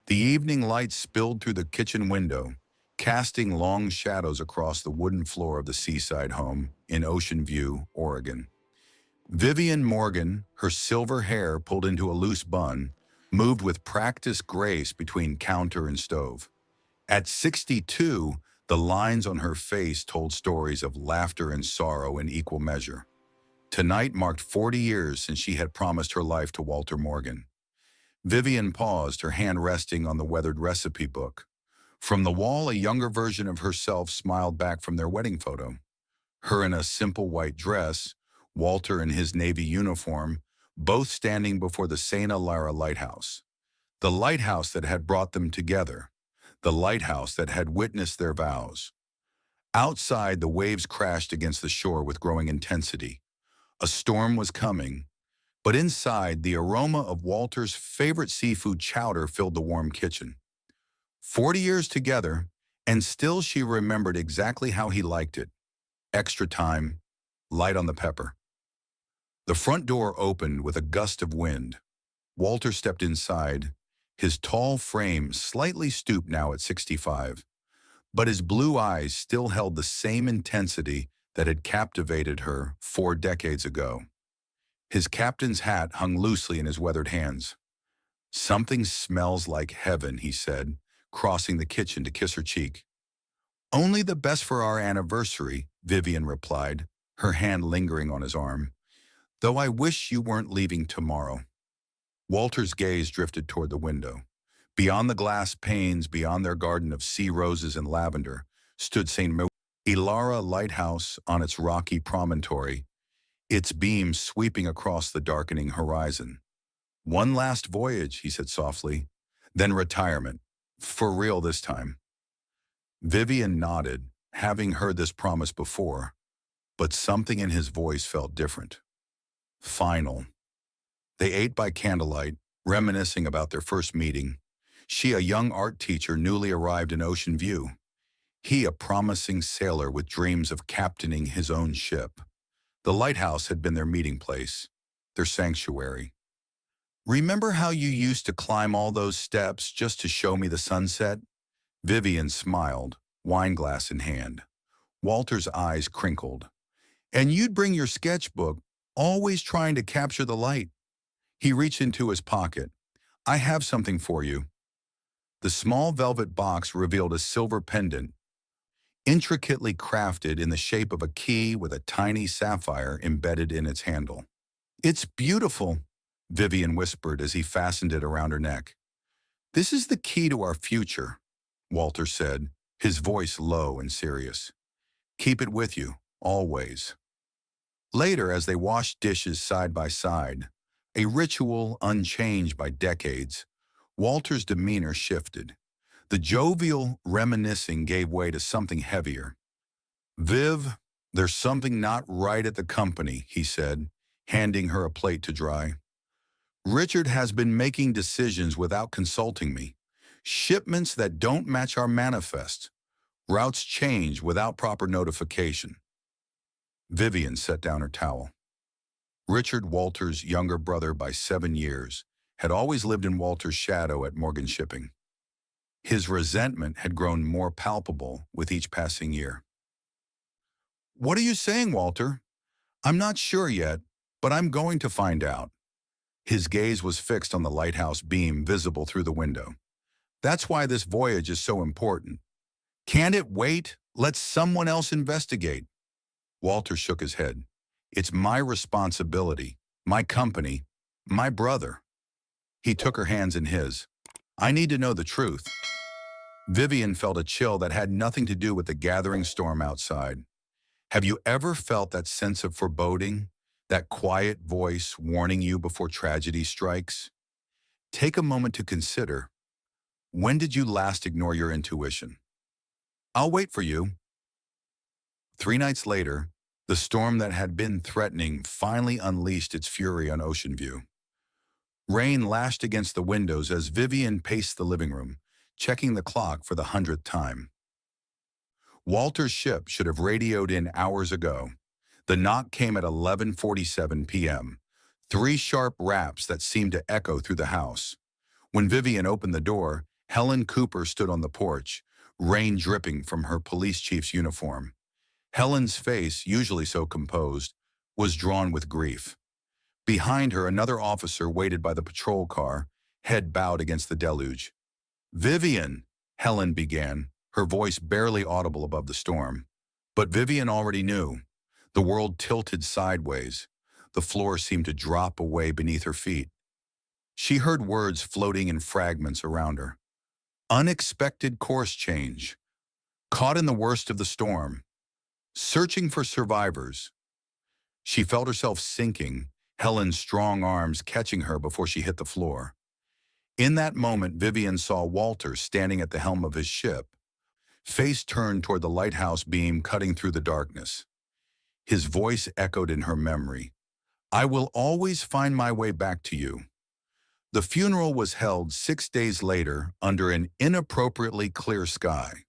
The evening light spilled through the kitchen window, casting long shadows across the wooden floor of the seaside home in Ocean View, Oregon. Vivian Morgan, her silver hair pulled into a loose bun, moved with practiced grace between counter and stove. At 62, the lines on her face told stories of laughter and sorrow in equal measure. Tonight marked 40 years since she had promised her life to Walter Morgan. Vivian paused, her hand resting on the weathered recipe book. From the wall, a younger version of herself smiled back from their wedding photo. Her in a simple white dress, Walter in his Navy uniform, both standing before the Santa Lara Lighthouse. The lighthouse that had brought them together. The lighthouse that had witnessed their vows. Outside, the waves crashed against the shore with growing intensity. A storm was coming, but inside, the aroma of Walter's favorite seafood chowder filled the warm kitchen. 40 years together, and still she remembered exactly how he liked it. Extra time, light on the pepper. The front door opened with a gust of wind. Walter stepped inside, his tall frame slightly stooped now at 65, but his blue eyes still held the same intensity that had captivated her 4 decades ago. His captain's hat hung loosely in his weathered hands. "Something smells like heaven," he said, crossing the kitchen to kiss her cheek. "Only the best for our anniversary," Vivian replied, her hand lingering on his arm. "Though I wish you weren't leaving tomorrow." Walter's gaze drifted toward the window. Beyond the glass panes, beyond their garden of sea roses and lavender, stood St. Ilara Lighthouse on its rocky promontory, its beams sweeping across the darkening horizon. "One last voyage," he said softly, "then retirement. For real this time." Vivian nodded, having heard this promise before, but something in his voice felt different. Final. They ate by candlelight, reminiscing about their first meeting. She, a young art teacher newly arrived in Ocean View. He, a promising sailor with dreams of captaining his own ship. The lighthouse had been their meeting place, their sanctuary. "Remember how you used to climb all those steps just to show me the sunset?" Vivian smiled, wineglass in hand. Walter's eyes crinkled. "And you'd bring your sketchbook, always trying to capture the light." He reached into his pocket. "I have something for you." The small velvet box revealed a silver pendant, intricately crafted in the shape of a key with a tiny sapphire embedded in its handle. "It's beautiful," Vivian whispered as he fastened it around her neck. "This is the key to our future," Walter said, his voice low and serious. "Keep it with you, always." Later, as they washed dishes side by side, a ritual unchanged by decades, Walter's demeanor shifted. The jovial reminiscing gave way to something heavier. "Viv, there's something not right at the company," he said, handing her a plate to dry. "Richard has been making decisions without consulting me. Shipments that don't match our manifest. Routes change without proper notification." Vivian set down her towel. Richard, Walter's younger brother by 7 years, had always lived in Walter's shadow at Morgan Shipping. His resentment had grown more palpable with each passing year. "What are you saying, Walter?" "I'm not sure yet, but I'm going to find out." His gaze was fixed on the lighthouse beam visible through the window. "That's why this voyage is so important. Can't it wait? Let someone else investigate." Walter shook his head. "It's my responsibility, my company, my brother." He took her hands in his. "I need to know the truth." Vivian felt a chill that had nothing to do with the gathering storm outside. Have you ever felt that sense of foreboding, that quiet voice warning you before tragedy strikes? Take a moment to consider, when did you last ignore your intuition? "I'll wait for you." 3 nights later, the storm that had been threatening finally unleashed its fury on Ocean View. Rain lashed against the windows as Vivian paced the living room, checking the clock for the 100th time. Walter's ship should have radioed in hours ago. The knock came at 11:47 p.m., 3 sharp raps that seemed to echo through the house. When Vivian opened the door, Helen Cooper stood on the porch, rain dripping from her police chief's uniform. Helen's face, usually so composed, was drawn with grief. Behind her, another officer waited by the patrol car, head bowed against the deluge. "Vivian," Helen began, her voice barely audible above the storm. But Vivian already knew. The world tilted sideways. The floor seemed to drop away beneath her feet. She heard words floating in fragments around her. Unexpected course change. Caught in the worst of the storm. Searching for survivors. She felt herself sinking, Helen's strong arms catching her before she hit the floor. In that moment, Vivian saw Walter standing at the helm of his ship, face turned toward the lighthouse beam cutting through the darkness. His voice echoed in her memory. "I will always find my way back to you." The funeral was held 6 days later under an inappropriately clear sky.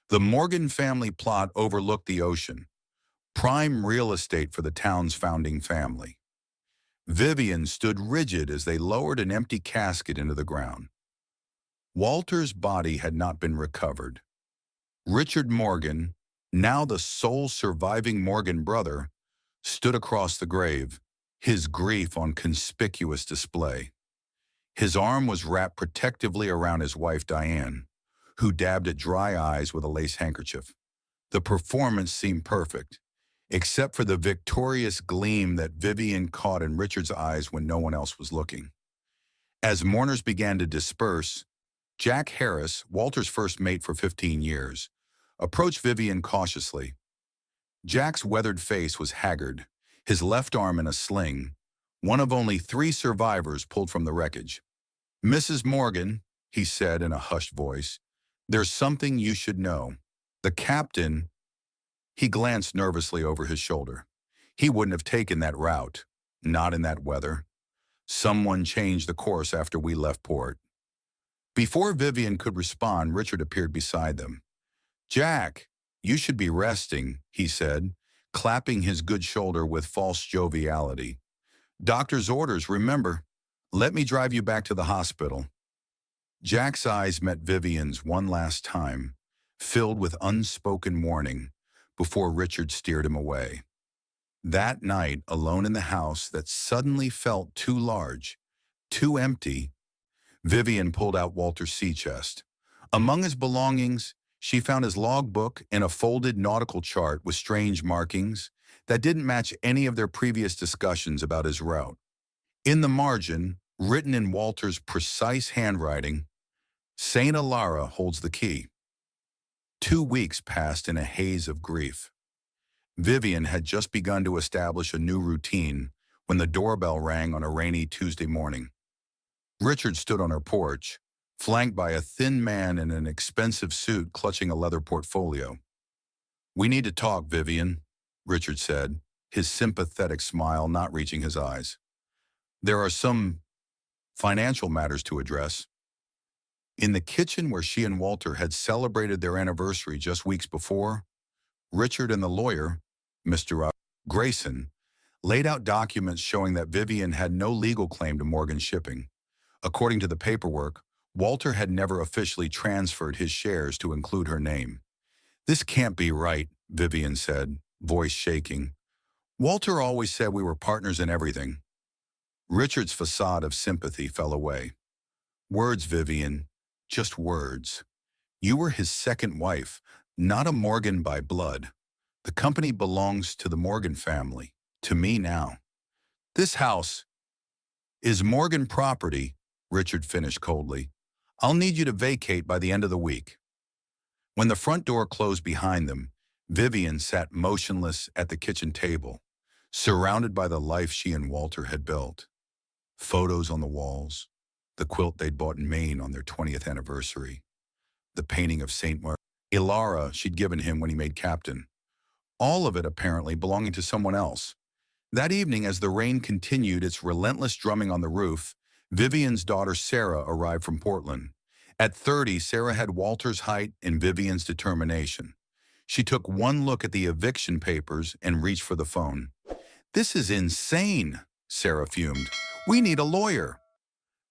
The Morgan family plot overlooked the ocean, prime real estate for the town's founding family. Vivian stood rigid as they lowered an empty casket into the ground. Walter's body had not been recovered. Richard Morgan, now the sole surviving Morgan brother, stood across the grave, his grief on conspicuous display. His arm was wrapped protectively around his wife Diane, who dabbed at dry eyes with a lace handkerchief. The performance seemed perfect, except for the victorious gleam that Vivian caught in Richard's eyes when no one else was looking. As mourners began to disperse, Jack Harris, Walter's first mate for 15 years, approached Vivian cautiously. Jack's weathered face was haggard, his left arm in a sling, one of only 3 survivors pulled from the wreckage. "Mrs. Morgan," he said in a hushed voice, "there's something you should know. The captain—" He glanced nervously over his shoulder. He wouldn't have taken that route, not in that weather. Someone changed the course after we left port. Before Vivian could respond, Richard appeared beside them. "Jack, you should be resting," he said, clapping his good shoulder with false joviality. "Doctor's orders, remember. Let me drive you back to the hospital." Jack's eyes met Vivian's one last time, filled with unspoken warning, before Richard steered him away. That night, alone in the house that suddenly felt too large, too empty, Vivian pulled out Walter's sea chest. Among his belongings, she found his logbook and a folded nautical chart with strange markings that didn't match any of their previous discussions about his route. In the margin, written in Walter's precise handwriting, "Saint Alara holds the key." 2 weeks passed in a haze of grief. Vivian had just begun to establish a new routine when the doorbell rang on a rainy Tuesday morning. Richard stood on her porch, flanked by a thin man in an expensive suit clutching a leather portfolio. "We need to talk, Vivian," Richard said, his sympathetic smile not reaching his eyes. "There are some financial matters to address." In the kitchen where she and Walter had celebrated their anniversary just weeks before, Richard and the lawyer, Mr. Grayson, laid out documents showing that Vivian had no legal claim to Morgan Shipping. According to the paperwork, Walter had never officially transferred his shares to include her name. "This can't be right," Vivian said, voice shaking. "Walter always said we were partners in everything." Richard's facade of sympathy fell away. "Words, Vivian, just words. You were his second wife, not a Morgan by blood. The company belongs to the Morgan family, to me now. This house is Morgan property," Richard finished coldly. "I'll need you to vacate by the end of the week." When the front door closed behind them, Vivian sat motionless at the kitchen table, surrounded by the life she and Walter had built. Photos on the walls, the quilt they'd bought in Maine on their 20th anniversary, the painting of St. Ilara she'd given him when he made captain. All of it apparently belonging to someone else. That evening, as the rain continued its relentless drumming on the roof, Vivian's daughter Sarah arrived from Portland. At 30, Sarah had Walter's height and Vivian's determination. She took one look at the eviction papers and reached for the phone. "This is insane," Sarah fumed. "We need a lawyer."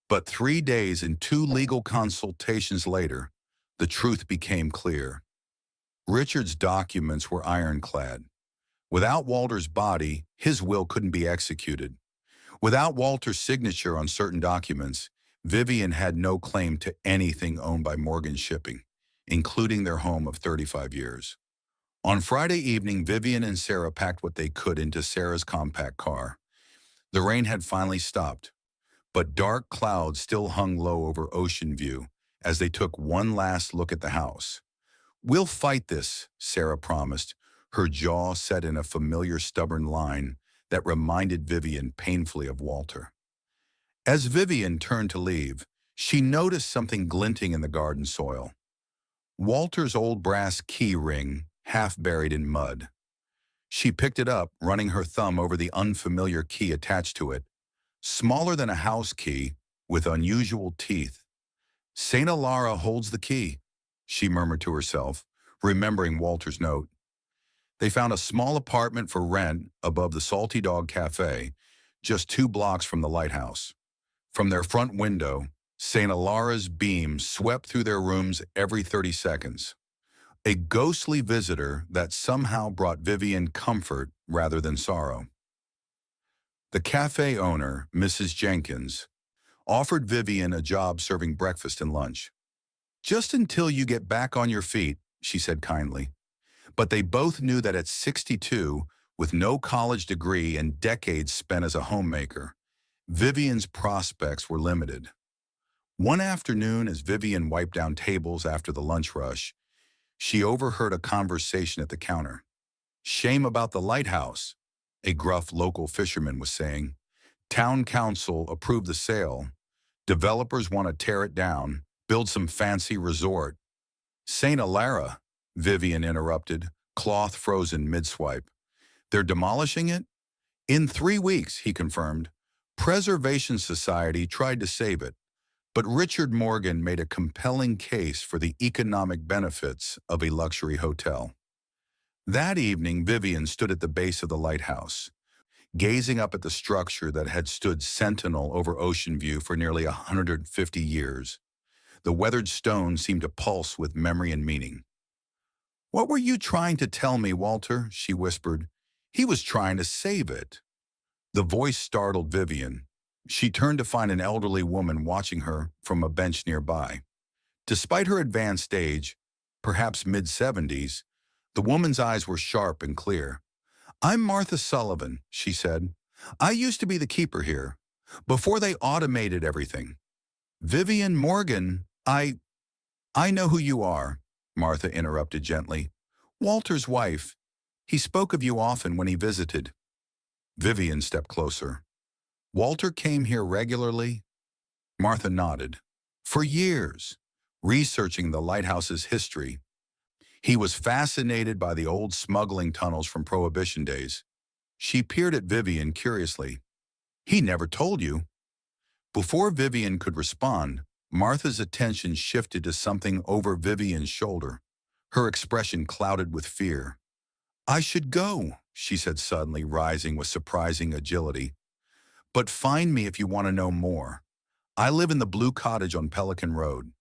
But 3 days and 2 legal consultations later, the truth became clear. Richard's documents were ironclad. Without Walter's body, his will couldn't be executed. Without Walter's signature on certain documents, Vivian had no claim to anything owned by Morgan Shipping, including their home of 35 years. On Friday evening, Vivian and Sarah packed what they could into Sarah's compact car. The rain had finally stopped, but dark clouds still hung low over Ocean View as they took one last look at the house. "We'll fight this," Sarah promised, her jaw set in a familiar stubborn line that reminded Vivian painfully of Walter. As Vivian turned to leave, she noticed something glinting in the garden soil. Walter's old brass key ring, half buried in mud. She picked it up, running her thumb over the unfamiliar key attached to it, smaller than a house key, with unusual teeth. "Saint Alara holds the key," she murmured to herself, remembering Walter's note. They found a small apartment for rent above the Salty Dog Cafe, just 2 blocks from the Lighthouse. From their front window, St. Alara's beam swept through their rooms every 30 seconds. A ghostly visitor that somehow brought Vivian comfort rather than sorrow. The cafe owner, Mrs. Jenkins, offered Vivian a job serving breakfast and lunch. "Just until you get back on your feet," she said kindly. But they both knew that at 62, with no college degree and decades spent as a homemaker, Vivian's prospects were limited. One afternoon, as Vivian wiped down tables after the lunch rush, she overheard a conversation at the counter. "Shame about the Lighthouse," a gruff local fisherman was saying. "Town council approved the sale. Developers want to tear it down, build some fancy resort." "St. Alara," Vivian interrupted, cloth frozen mid-swipe. "They're demolishing it?" "In 3 weeks," he confirmed. "Preservation Society tried to save it, but Richard Morgan made a compelling case for the economic benefits of a luxury hotel." That evening, Vivian stood at the base of the lighthouse, gazing up at the structure that had stood sentinel over Ocean View for nearly 150 years. The weathered stone seemed to pulse with memory and meaning. "What were you trying to tell me, Walter?" she whispered. "He was trying to save it." The voice startled Vivian. She turned to find an elderly woman watching her from a bench nearby. Despite her advanced age, perhaps mid-70s, the woman's eyes were sharp and clear. "I'm Martha Sullivan," she said. "I used to be the keeper here, before they automated everything." "Vivian Morgan, I know who you are," Martha interrupted gently. "Walter's wife. He spoke of you often when he visited." Vivian stepped closer. "Walter came here regularly?" Martha nodded. "For years, researching the lighthouse's history. He was fascinated by the old smuggling tunnels from Prohibition days." She peered at Vivian curiously. "He never told you?" Before Vivian could respond, Martha's attention shifted to something over Vivian's shoulder, her expression clouded with fear. "I should go," she said suddenly, rising with surprising agility. "But find me if you want to know more. I live in the Blue Cottage on Pelican Road."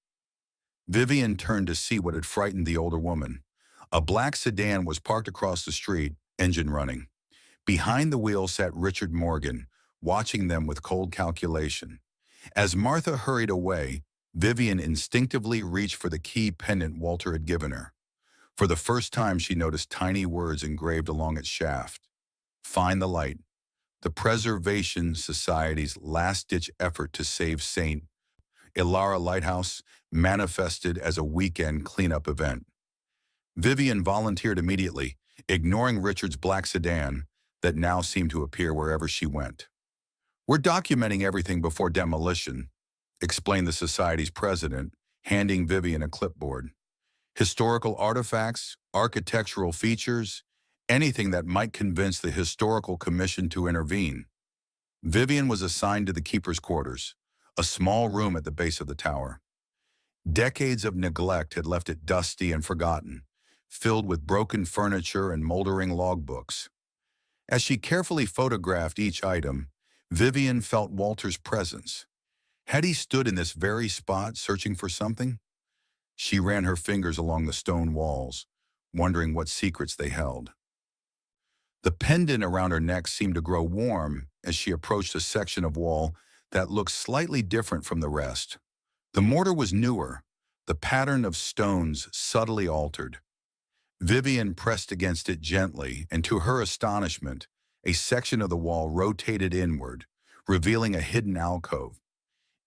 Vivian turned to see what had frightened the older woman. A black sedan was parked across the street, engine running. Behind the wheel sat Richard Morgan, watching them with cold calculation. As Martha hurried away, Vivian instinctively reached for the key pendant Walter had given her. For the first time, she noticed tiny words engraved along its shaft. "Find the light. The Preservation Society's last-ditch effort to save St. Alara Lighthouse, manifested as a weekend cleanup event." Vivian volunteered immediately, ignoring Richard's black sedan that now seemed to appear wherever she went. "We're documenting everything before demolition," explained the Society's president, handing Vivian a clipboard. "Historical artifacts, architectural features, anything that might convince the Historical Commission to intervene." Vivian was assigned to the keeper's quarters, a small room at the base of the tower. Decades of neglect had left it dusty and forgotten, filled with broken furniture and moldering logbooks. As she carefully photographed each item, Vivian felt Walter's presence. Had he stood in this very spot searching for something? She ran her fingers along the stone walls, wondering what secrets they held. The pendant around her neck seemed to grow warm as she approached a section of wall that looked slightly different from the rest. The mortar was newer, the pattern of stones subtly altered. Vivian pressed against it gently, and to her astonishment, a section of the wall rotated inward, revealing a hidden alcove.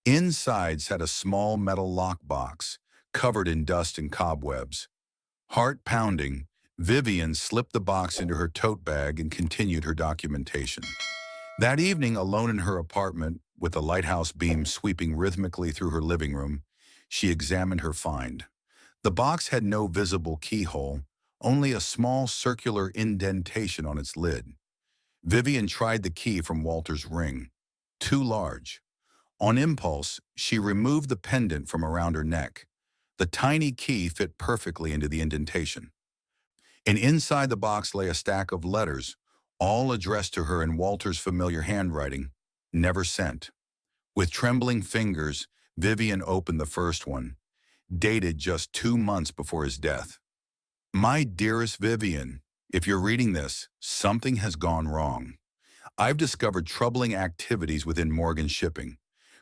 Inside sat a small metal lockbox, covered in dust and cobwebs. Heart pounding, Vivian slipped the box into her tote bag and continued her documentation. That evening, alone in her apartment, with the lighthouse beam sweeping rhythmically through her living room, she examined her find. The box had no visible keyhole, only a small circular indentation on its lid. Vivian tried the key from Walter's ring. Too large. On impulse, she removed the pendant from around her neck. The tiny key fit perfectly into the indentation. And inside the box lay a stack of letters, all addressed to her in Walter's familiar handwriting, never sent. With trembling fingers, Vivian opened the first one, dated just 2 months before his death. My dearest Vivian, if you're reading this, something has gone wrong. I've discovered troubling activities within Morgan Shipping.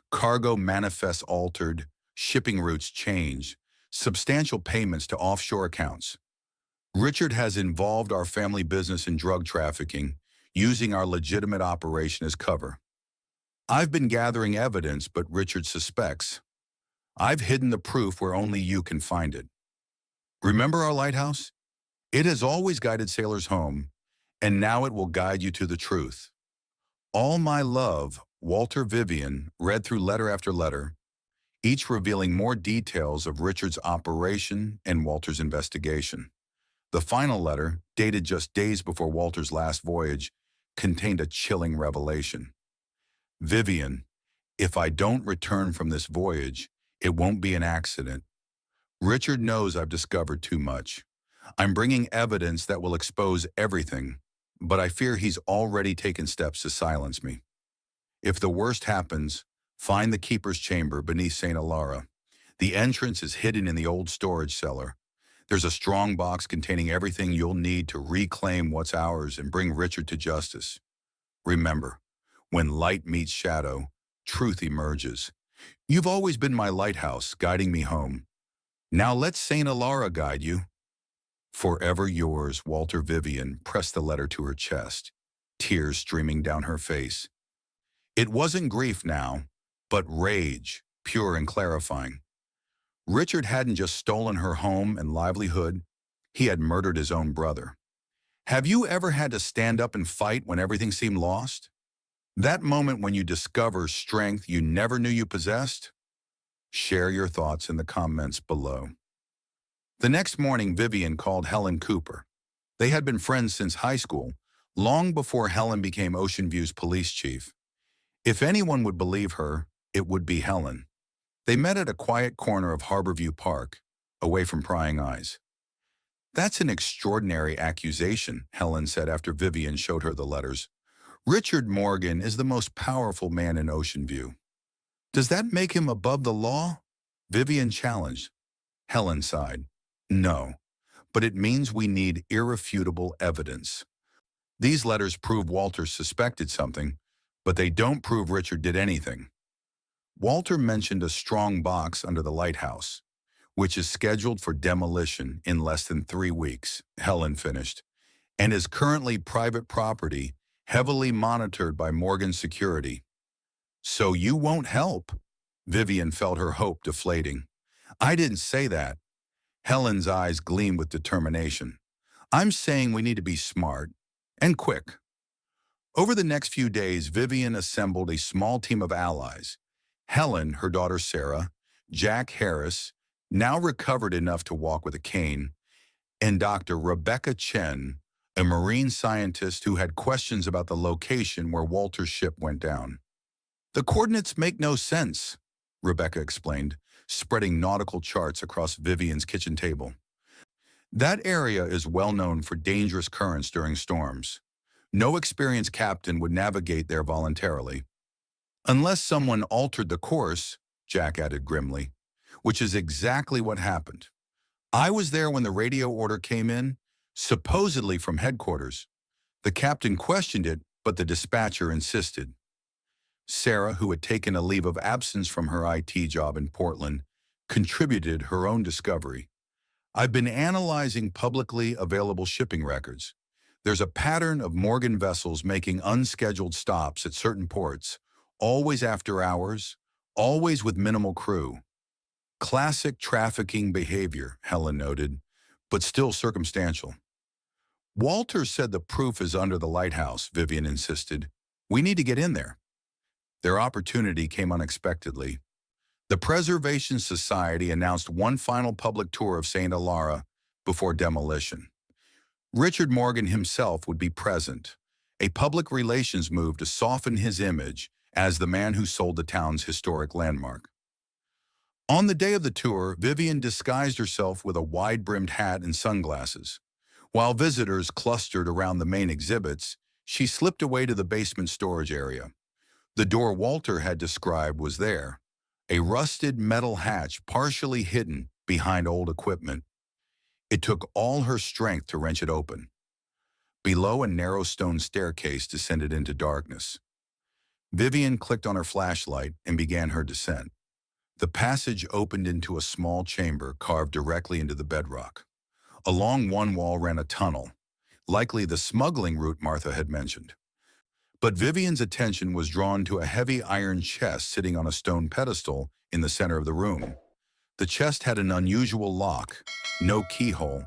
Cargo manifests altered, shipping routes changed, substantial payments to offshore accounts. Richard has involved our family business in drug trafficking, using our legitimate operation as cover. I've been gathering evidence, but Richard suspects. I've hidden the proof where only you can find it. Remember our lighthouse? It has always guided sailors home, and now it will guide you to the truth. All my love, Walter. Vivian read through letter after letter, each revealing more details of Richard's operation and Walter's investigation. The final letter, dated just days before Walter's last voyage, contained a chilling revelation. Vivian, if I don't return from this voyage, it won't be an accident. Richard knows I've discovered too much. I'm bringing evidence that will expose everything, but I fear he's already taken steps to silence me. If the worst happens, find the keeper's chamber beneath St. Alara. The entrance is hidden in the old storage cellar. There's a strong box containing everything you'll need to reclaim what's ours and bring Richard to justice. Remember, when light meets shadow, truth emerges. You've always been my lighthouse, guiding me home. Now let St. Alara guide you. Forever yours, Walter. Vivian pressed the letter to her chest, tears streaming down her face. It wasn't grief now, but rage, pure and clarifying. Richard hadn't just stolen her home and livelihood, he had murdered his own brother. Have you ever had to stand up and fight when everything seemed lost? That moment when you discover strength you never knew you possessed? Share your thoughts in the comments below. The next morning, Vivian called Helen Cooper. They had been friends since high school, long before Helen became Ocean View's police chief. If anyone would believe her, it would be Helen. They met at a quiet corner of Harborview Park, away from prying eyes. That's an extraordinary accusation, Helen said after Vivian showed her the letters. Richard Morgan is the most powerful man in Ocean View. Does that make him above the law? Vivian challenged. Helen sighed. No, but it means we need irrefutable evidence. These letters prove Walter suspected something, but they don't prove Richard did anything. Walter mentioned a strong box under the lighthouse, which is scheduled for demolition in less than 3 weeks, Helen finished, and is currently private property, heavily monitored by Morgan Security. So you won't help? Vivian felt her hope deflating. I didn't say that. Helen's eyes gleamed with determination. I'm saying we need to be smart and quick. Over the next few days, Vivian assembled a small team of allies. Helen, her daughter Sarah, Jack Harris, now recovered enough to walk with a cane, and Dr. Rebecca Chen, a marine scientist who had questions about the location where Walter's ship went down. The coordinates make no sense, Rebecca explained, spreading nautical charts across Vivian's kitchen table. That area is well known for dangerous currents during storms. No experienced captain would navigate there voluntarily. Unless someone altered the course, Jack added grimly, which is exactly what happened. I was there when the radio order came in, supposedly from headquarters. The captain questioned it, but the dispatcher insisted. Sarah, who had taken a leave of absence from her IT job in Portland, contributed her own discovery. I've been analyzing publicly available shipping records. There's a pattern of Morgan vessels making unscheduled stops at certain ports, always after hours, always with minimal crew. Classic trafficking behavior, Helen noted, but still circumstantial. Walter said the proof is under the lighthouse, Vivian insisted. We need to get in there. Their opportunity came unexpectedly. The Preservation Society announced one final public tour of St. Alara before demolition. Richard Morgan himself would be present, a public relations move to soften his image as the man who sold the town's historic landmark. On the day of the tour, Vivian disguised herself with a wide-brimmed hat and sunglasses. While visitors clustered around the main exhibits, she slipped away to the basement storage area. The door Walter had described was there, a rusted metal hatch partially hidden behind old equipment. It took all her strength to wrench it open. Below, a narrow stone staircase descended into darkness. Vivian clicked on her flashlight and began her descent. The passage opened into a small chamber carved directly into the bedrock. Along one wall ran a tunnel, likely the smuggling route Martha had mentioned. But Vivian's attention was drawn to a heavy iron chest sitting on a stone pedestal in the center of the room. The chest had an unusual lock, no keyhole,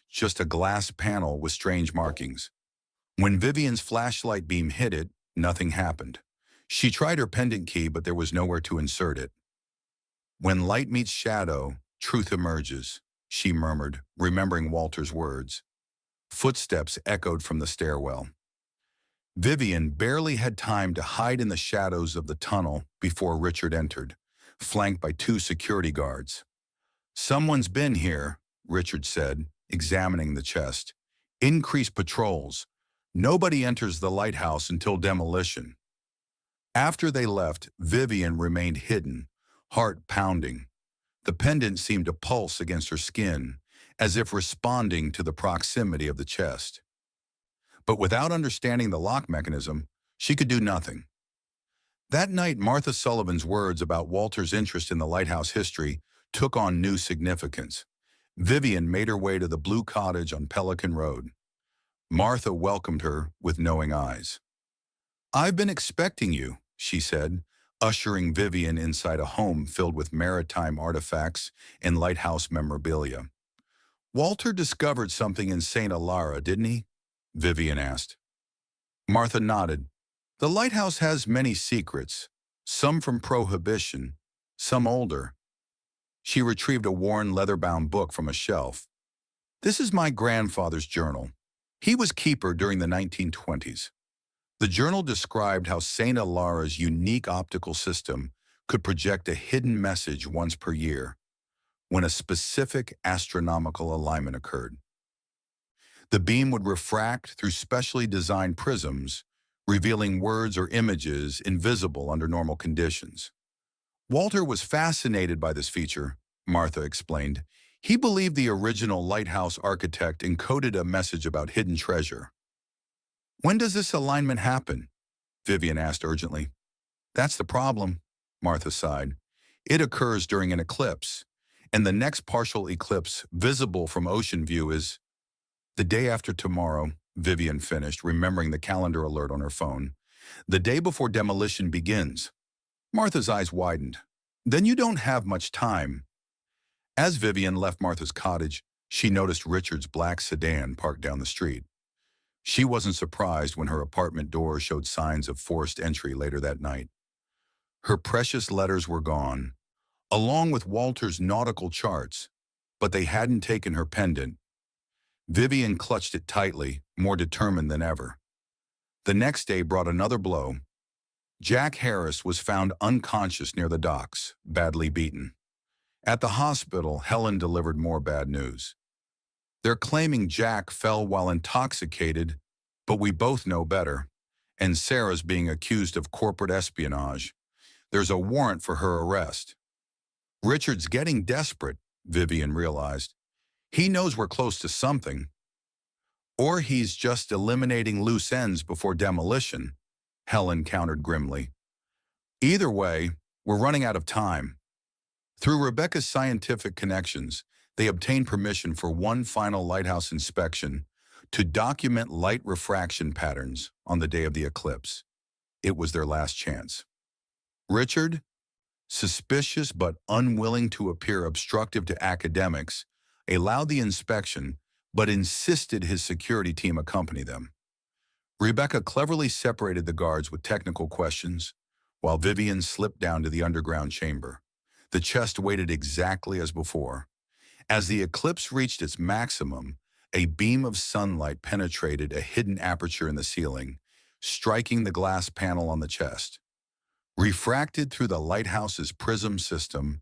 just a glass panel with strange markings. When Vivian's flashlight beam hit it, nothing happened. She tried her pendant key, but there was nowhere to insert it. When light meets shadow, truth emerges, she murmured, remembering Walter's words. Footsteps echoed from the stairwell. Vivian barely had time to hide in the shadows of the tunnel before Richard entered, flanked by two security guards. Someone's been here, Richard said, examining the chest. Increase patrols. Nobody enters the lighthouse until demolition. After they left, Vivian remained hidden, heart pounding. The pendant seemed to pulse against her skin, as if responding to the proximity of the chest. But without understanding the lock mechanism, she could do nothing. That night, Martha Sullivan's words about Walter's interest in the lighthouse history took on new significance. Vivian made her way to the Blue Cottage on Pelican Road. Martha welcomed her with knowing eyes. "I've been expecting you," she said, ushering Vivian inside a home filled with maritime artifacts and lighthouse memorabilia. "Walter discovered something in St. Alara, didn't he?" Vivian asked. Martha nodded. "The lighthouse has many secrets, some from Prohibition, some older." She retrieved a worn leather-bound book from a shelf. "This is my grandfather's journal. He was keeper during the 1920s. The journal described how St. Alara's unique optical system could project a hidden message once per year, when a specific astronomical alignment occurred. The beam would refract through specially designed prisms, revealing words or images invisible under normal conditions. Walter was fascinated by this feature, Martha explained. He believed the original lighthouse architect encoded a message about hidden treasure. "When does this alignment happen?" Vivian asked urgently. "That's the problem," Martha sighed. "It occurs during an eclipse, and the next partial eclipse visible from ocean view is the day after tomorrow," Vivian finished, remembering the calendar alert on her phone. "The day before demolition begins." Martha's eyes widened. "Then you don't have much time." As Vivian left Martha's cottage, she noticed Richard's black sedan parked down the street. She wasn't surprised when her apartment door showed signs of forced entry later that night. Her precious letters were gone, along with Walter's nautical charts, but they hadn't taken her pendant. Vivian clutched it tightly, more determined than ever. The next day brought another blow. Jack Harris was found unconscious near the docks, badly beaten. At the hospital, Helen delivered more bad news. "They're claiming Jack fell while intoxicated, but we both know better, and Sarah's being accused of corporate espionage. There's a warrant for her arrest. Richard's getting desperate, Vivian realized. He knows we're close to something. Or he's just eliminating loose ends before demolition, Helen countered grimly. Either way, we're running out of time. Through Rebecca's scientific connections, they obtained permission for one final lighthouse inspection to document light refraction patterns on the day of the eclipse. It was their last chance. Richard, suspicious but unwilling to appear obstructive to academics, allowed the inspection but insisted his security team accompany them. Rebecca cleverly separated the guards with technical questions, while Vivian slipped down to the underground chamber. The chest waited exactly as before. As the eclipse reached its maximum, a beam of sunlight penetrated a hidden aperture in the ceiling, striking the glass panel on the chest. Refracted through the lighthouse's prism system,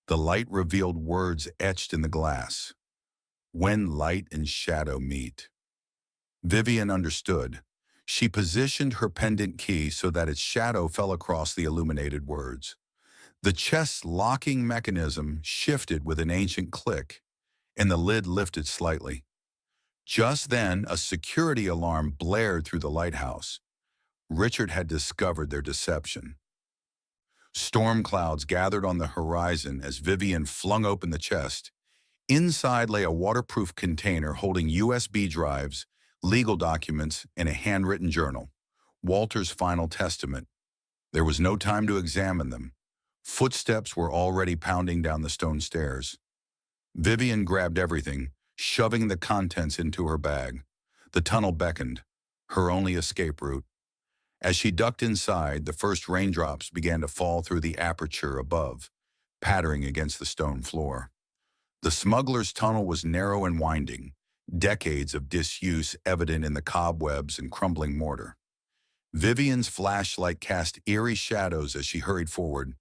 the light revealed words etched in the glass. When light and shadow meet. Vivian understood. She positioned her pendant key so that its shadow fell across the illuminated words. The chest's locking mechanism shifted with an ancient click, and the lid lifted slightly. Just then, a security alarm blared through the lighthouse. Richard had discovered their deception. Storm clouds gathered on the horizon as Vivian flung open the chest. Inside lay a waterproof container holding USB drives, legal documents, and a handwritten journal, Walter's final testament. There was no time to examine them. Footsteps were already pounding down the stone stairs. Vivian grabbed everything, shoving the contents into her bag. The tunnel beckoned, her only escape route. As she ducked inside, the first raindrops began to fall through the aperture above, pattering against the stone floor. The smuggler's tunnel was narrow and winding, decades of disuse evident in the cobwebs and crumbling mortar. Vivian's flashlight cast eerie shadows as she hurried forward,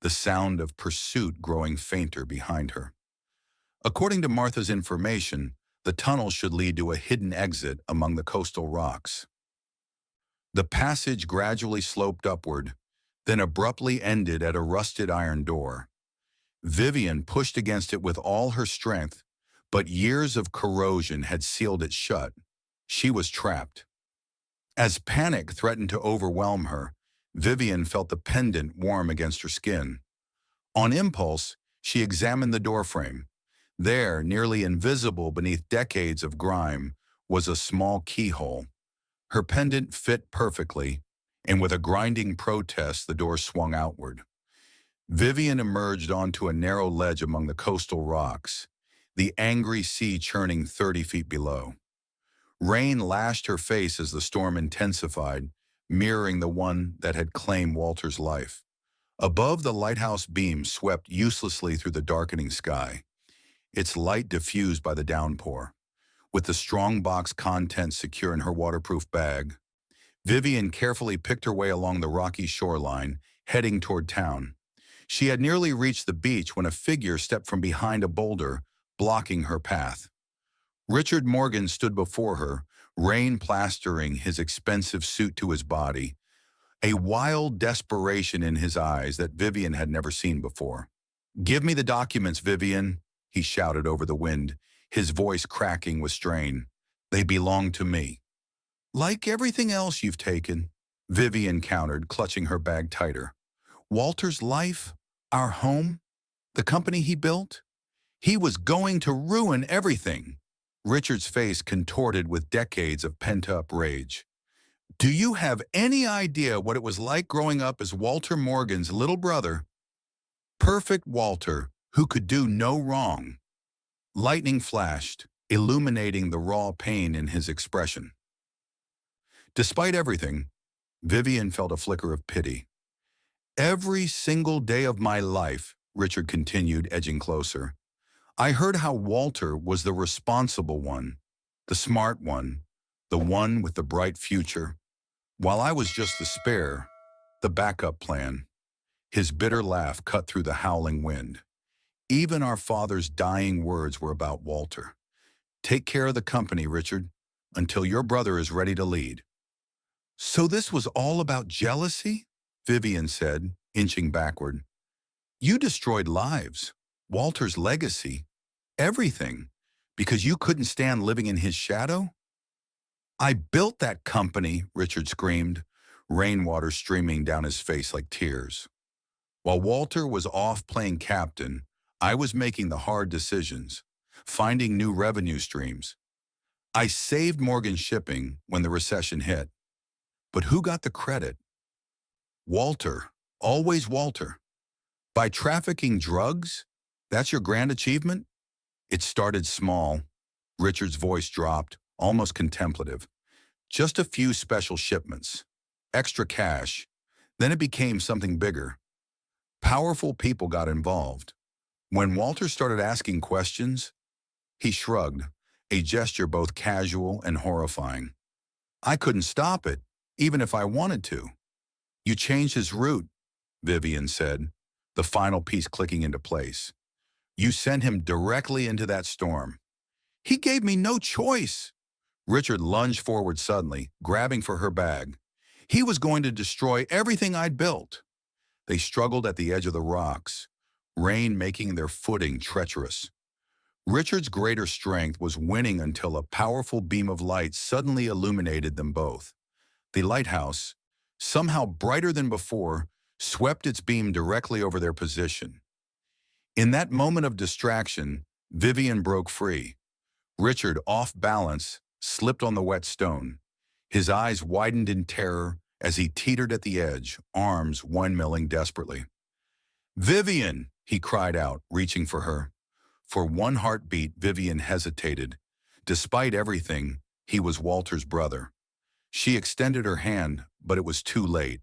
the sound of pursuit growing fainter behind her. According to Martha's information, the tunnel should lead to a hidden exit among the coastal rocks. The passage gradually sloped upward, then abruptly ended at a rusted iron door. Vivian pushed against it with all her strength, but years of corrosion had sealed it shut. She was trapped. As panic threatened to overwhelm her, Vivian felt the pendant warm against her skin. On impulse, she examined the doorframe. There, nearly invisible beneath decades of grime, was a small keyhole. Her pendant fit perfectly, and with a grinding protest, the door swung outward. Vivian emerged onto a narrow ledge among the coastal rocks, the angry sea churning 30 feet below. Rain lashed her face as the storm intensified, mirroring the one that had claimed Walter's life. Above, the lighthouse beam swept uselessly through the darkening sky, its light diffused by the downpour. With the strong box contents secure in her waterproof bag, Vivian carefully picked her way along the rocky shoreline, heading toward town. She had nearly reached the beach when a figure stepped from behind a boulder, blocking her path. Richard Morgan stood before her, rain plastering his expensive suit to his body, a wild desperation in his eyes that Vivian had never seen before. "Give me the documents, Vivian," he shouted over the wind, his voice cracking with strain. "They belong to me." "Like everything else you've taken," Vivian countered, clutching her bag tighter. "Walter's life, our home, the company he built, he was going to ruin everything." Richard's face contorted with decades of pent-up rage. "Do you have any idea what it was like growing up as Walter Morgan's little brother? Perfect Walter, who could do no wrong." Lightning flashed, illuminating the raw pain in his expression. Despite everything, Vivian felt a flicker of pity. "Every single day of my life," Richard continued, edging closer, "I heard how Walter was the responsible one, the smart one, the one with the bright future, while I was just the spare, the backup plan." His bitter laugh cut through the howling wind. "Even our father's dying words were about Walter. Take care of the company, Richard, until your brother is ready to lead." "So this was all about jealousy?" Vivian said, inching backward. You destroyed lives, Walter's legacy, everything, because you couldn't stand living in his shadow? I built that company, Richard screamed, rainwater streaming down his face like tears. While Walter was off playing captain, I was making the hard decisions, finding new revenue streams. I saved Morgan Shipping when the recession hit. But who got the credit? Walter. Always Walter. By trafficking drugs? That's your grand achievement? It started small. Richard's voice dropped, almost contemplative. Just a few special shipments. Extra cash. Then it became something bigger. Powerful people got involved. When Walter started asking questions, he shrugged, a gesture both casual and horrifying. I couldn't stop it, even if I wanted to. You changed his route, Vivian said, the final piece clicking into place. You sent him directly into that storm. He gave me no choice. Richard lunged forward suddenly, grabbing for her bag. He was going to destroy everything I'd built. They struggled at the edge of the rocks, rain making their footing treacherous. Richard's greater strength was winning until a powerful beam of light suddenly illuminated them both. The lighthouse, somehow brighter than before, swept its beam directly over their position. In that moment of distraction, Vivian broke free. Richard, off balance, slipped on the wet stone. His eyes widened in terror as he teetered at the edge, arms windmilling desperately. Vivian, he cried out, reaching for her. For one heartbeat, Vivian hesitated. Despite everything, he was Walter's brother. She extended her hand, but it was too late.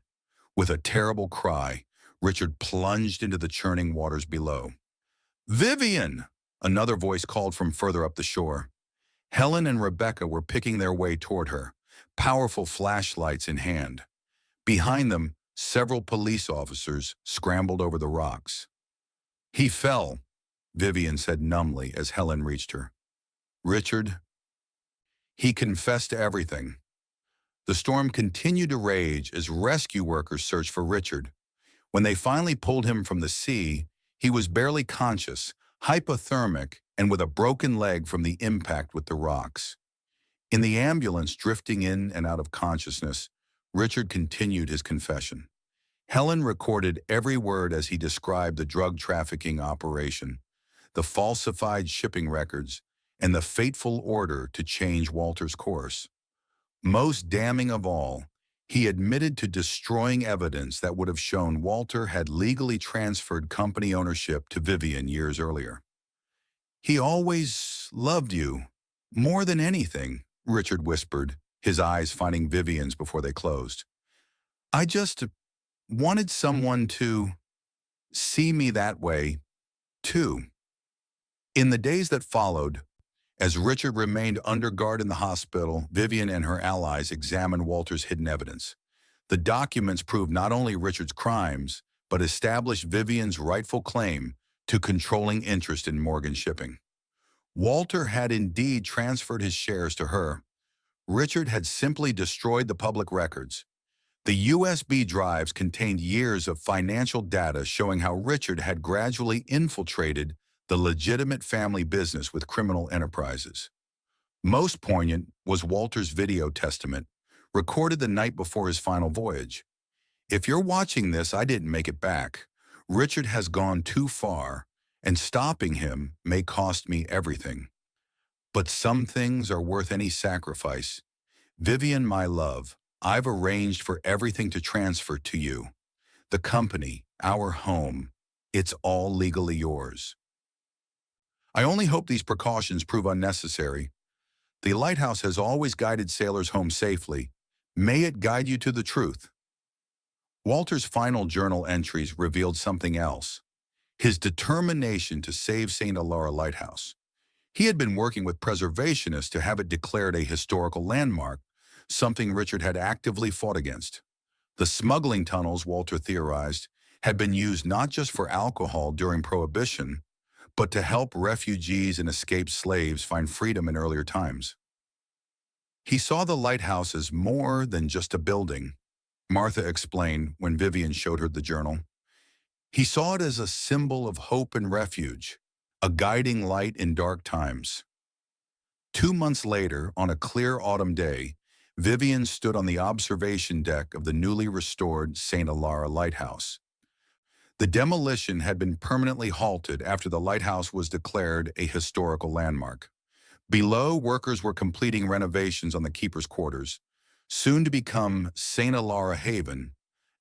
With a terrible cry, Richard plunged into the churning waters below. Vivian! Another voice called from further up the shore. Helen and Rebecca were picking their way toward her, powerful flashlights in hand. Behind them, several police officers scrambled over the rocks. He fell, Vivian said numbly as Helen reached her. Richard? He confessed to everything. The storm continued to rage as rescue workers searched for Richard. When they finally pulled him from the sea, he was barely conscious, hypothermic, and with a broken leg from the impact with the rocks. In the ambulance drifting in and out of consciousness, Richard continued his confession. Helen recorded every word as he described the drug trafficking operation, the falsified shipping records, and the fateful order to change Walter's course. Most damning of all, he admitted to destroying evidence that would have shown Walter had legally transferred company ownership to Vivian years earlier. He always loved you, more than anything, Richard whispered, his eyes finding Vivian's before they closed. I just wanted someone to see me that way, too. In the days that followed, as Richard remained under guard in the hospital, Vivian and her allies examined Walter's hidden evidence. The documents proved not only Richard's crimes, but established Vivian's rightful claim to controlling interest in Morgan Shipping. Walter had indeed transferred his shares to her. Richard had simply destroyed the public records. The USB drives contained years of financial data showing how Richard had gradually infiltrated the legitimate family business with criminal enterprises. Most poignant was Walter's video testament, recorded the night before his final voyage. If you're watching this, I didn't make it back. Richard has gone too far, and stopping him may cost me everything. But some things are worth any sacrifice. Vivian, my love, I've arranged for everything to transfer to you. The company, our home, it's all legally yours. I only hope these precautions prove unnecessary. The Lighthouse has always guided sailors home safely. May it guide you to the truth. Walter's final journal entries revealed something else: his determination to save St. Alara Lighthouse. He had been working with preservationists to have it declared a historical landmark, something Richard had actively fought against. The smuggling tunnels, Walter theorized, had been used not just for alcohol during Prohibition, but to help refugees and escaped slaves find freedom in earlier times. He saw the lighthouse as more than just a building, Martha explained when Vivian showed her the journal. He saw it as a symbol of hope and refuge, a guiding light in dark times. 2 months later, on a clear autumn day, Vivian stood on the observation deck of the newly restored St. Alara Lighthouse. The demolition had been permanently halted after the lighthouse was declared a historical landmark. Below, workers were completing renovations on the keeper's quarters, soon to become St. Alara Haven,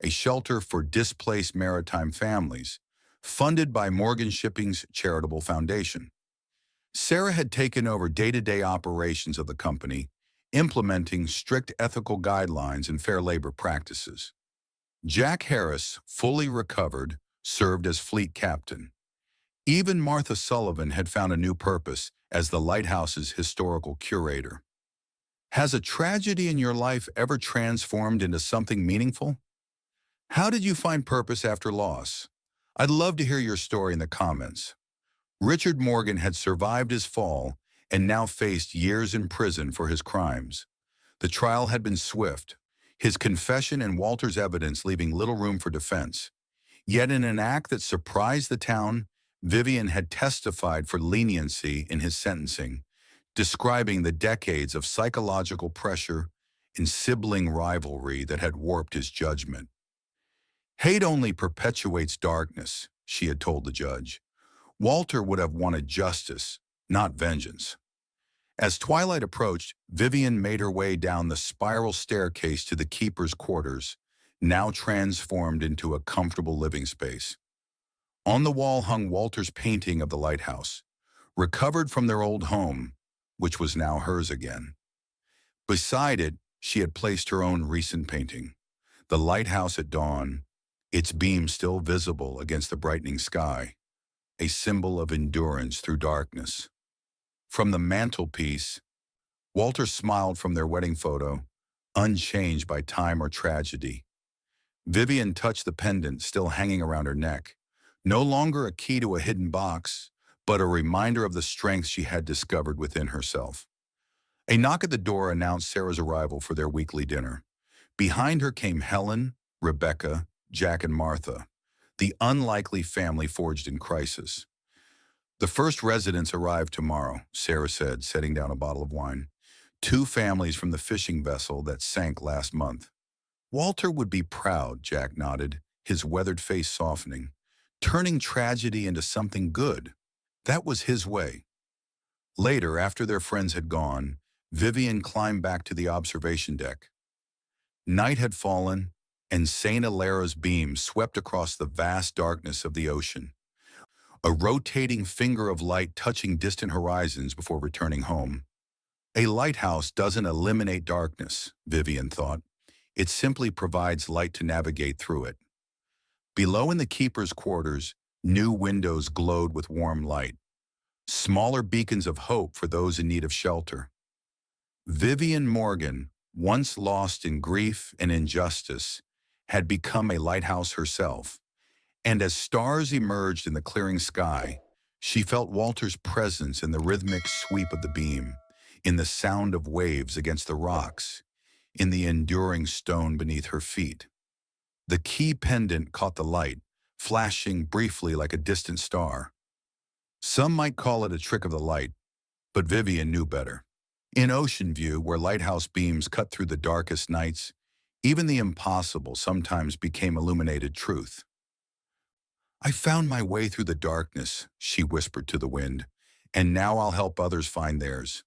a shelter for displaced maritime families, funded by Morgan Shipping's charitable foundation. Sarah had taken over day-to-day operations of the company, implementing strict ethical guidelines and fair labor practices. Jack Harris, fully recovered, served as fleet captain. Even Martha Sullivan had found a new purpose as the lighthouse's historical curator. Has a tragedy in your life ever transformed into something meaningful? How did you find purpose after loss? I'd love to hear your story in the comments. Richard Morgan had survived his fall and now faced years in prison for his crimes. The trial had been swift, his confession and Walter's evidence leaving little room for defense. Yet in an act that surprised the town, Vivian had testified for leniency in his sentencing, describing the decades of psychological pressure and sibling rivalry that had warped his judgment. Hate only perpetuates darkness, she had told the judge. Walter would have wanted justice, not vengeance. As twilight approached, Vivian made her way down the spiral staircase to the keeper's quarters, now transformed into a comfortable living space. On the wall hung Walter's painting of the lighthouse, recovered from their old home, which was now hers again. Beside it, she had placed her own recent painting, the lighthouse at dawn, its beams still visible against the brightening sky, a symbol of endurance through darkness. From the mantelpiece, Walter smiled from their wedding photo, unchanged by time or tragedy. Vivian touched the pendant still hanging around her neck, no longer a key to a hidden box, but a reminder of the strength she had discovered within herself. A knock at the door announced Sarah's arrival for their weekly dinner. Behind her came Helen, Rebecca, Jack, and Martha, the unlikely family forged in crisis. The first residents arrived tomorrow, Sarah said, setting down a bottle of wine. 2 families from the fishing vessel that sank last month. Walter would be proud, Jack nodded, his weathered face softening. Turning tragedy into something good. That was his way. Later, after their friends had gone, Vivian climbed back to the observation deck. Night had fallen, and St. Alara's beams swept across the vast darkness of the ocean, a rotating finger of light touching distant horizons before returning home. A lighthouse doesn't eliminate darkness, Vivian thought. It simply provides light to navigate through it. Below in the keeper's quarters, new windows glowed with warm light, smaller beacons of hope for those in need of shelter. Vivian Morgan, once lost in grief and injustice, had become a lighthouse herself, and as stars emerged in the clearing sky, she felt Walter's presence in the rhythmic sweep of the beam, in the sound of waves against the rocks, in the enduring stone beneath her feet. The key pendant caught the light, flashing briefly like a distant star. Some might call it a trick of the light, but Vivian knew better. In Ocean View, where lighthouse beams cut through the darkest nights, even the impossible sometimes became illuminated truth. I found my way through the darkness, she whispered to the wind, and now I'll help others find theirs.